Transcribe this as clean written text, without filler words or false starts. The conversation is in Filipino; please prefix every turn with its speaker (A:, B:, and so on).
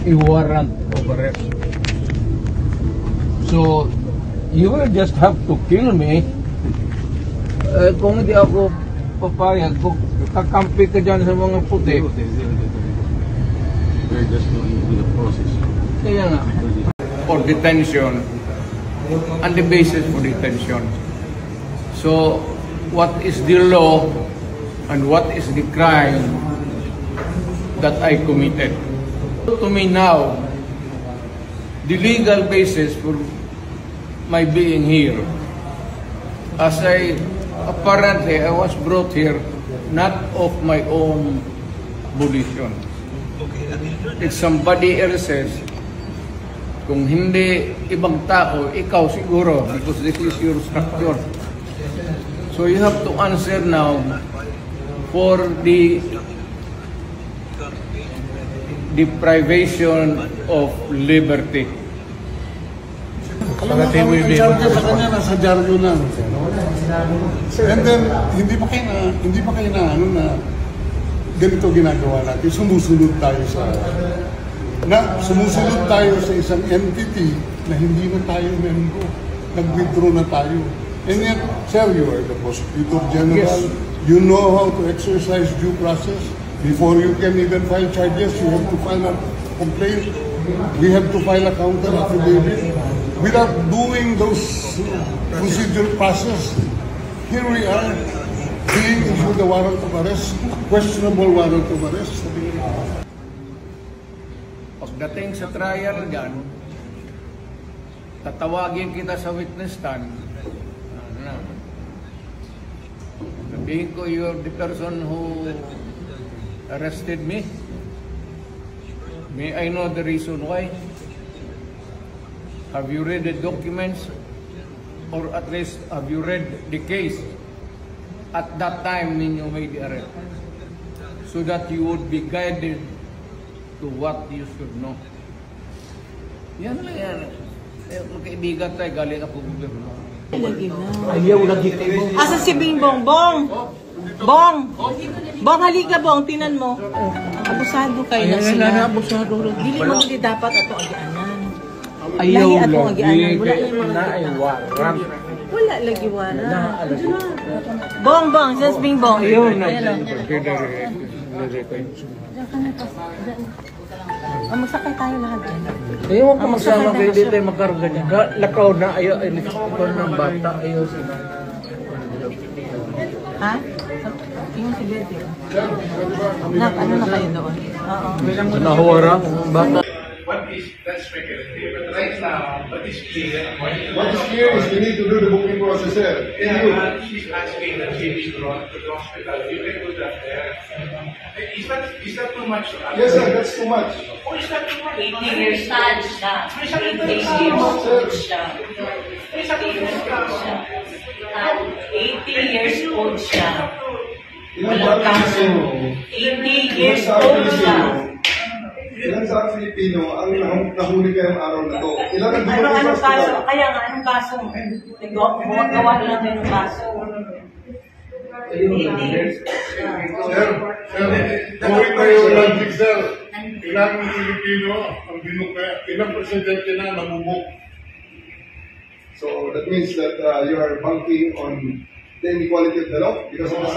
A: a warrant of arrest. So, you will just have to kill me. Kung hindi ako papayag, kung kakampi ka dyan sa mga puti.
B: We're just going through the process.
A: Kaya nga. For detention, and the basis for detention. So, what is the law and what is the crime that I committed? To me now, the legal basis for my being here, as apparently I was brought here not of my own volition. It's somebody else's. Kung hindi ibang tao, ikaw siguro, because this is your structure. So you have to answer now for the deprivation of liberty.
C: Alam mo, ang charge sa kanya nasa dyaryo na. And then, hindi pa kayo na ganito ginagawa natin. Sumusunod tayo sa isang entity na hindi na tayo member. Nag-withdraw na tayo. And yet, sir, you are the Prosecutor General. Yes. You know how to exercise due process. Before you can even file charges, you have to file a complaint. We have to file a counter affidavit. Without doing those procedural process, here we are being issued a warrant of arrest, questionable warrant of arrest.
A: Pagdating sa trial dyan, tatawagin kita sa witness stand. Sabihin ko, you're the person who arrested me. May I know the reason why? Have you read the documents? Or at least, have you read the case at that time when you made the arrest? So that you would be guided to what you should know. Yan lang yan. Magkaibigan tayo, galing ako gobyerno.
D: Ayaw lagi kayo. Asa si Bingbong? Bong! Bong, halika Bong, tinan mo. Abusado kayo na sila. Abusado. Dili mo hindi dapat ato agianan.
A: Ayaw lagi.
D: Wala yung warrant. Wala lagi warrant. Bong, says Bingbong.
A: Ayaw na.
D: Magsakay tayo lahat dyan.
A: Ayaw ko magsama kayo dito ay magkarga niya. Lakaw na, ayaw, ikaw ng bata, ayaw sila.
D: Ha? Yung si Betty. Ano na kayo doon? Oo.
A: Nahuwara, bata.
E: What is that speculative? But right now, what is clear?
C: What is clear is we need to do the booking process there.
E: She's asking that she is brought to the hospital. You can do that there. Is that too much?
C: Yes, sir, that's too much.
E: Oh, is that too much?
F: 80 years old siya. 80 years old siya. 80 years old siya. Walang kaso. 80 years old siya.
C: Ilan sa Filipino ang nahuli kayong araw na to? Ilan ang
F: Anong kaso? Kaya nga, anong kaso? Gawa lang ng kaso.
C: Sir, going tayo logic, sir. Ilang Filipino ang binukay, ilang presidente na namumuk. So that means that you are banking on the inequality of the law because of the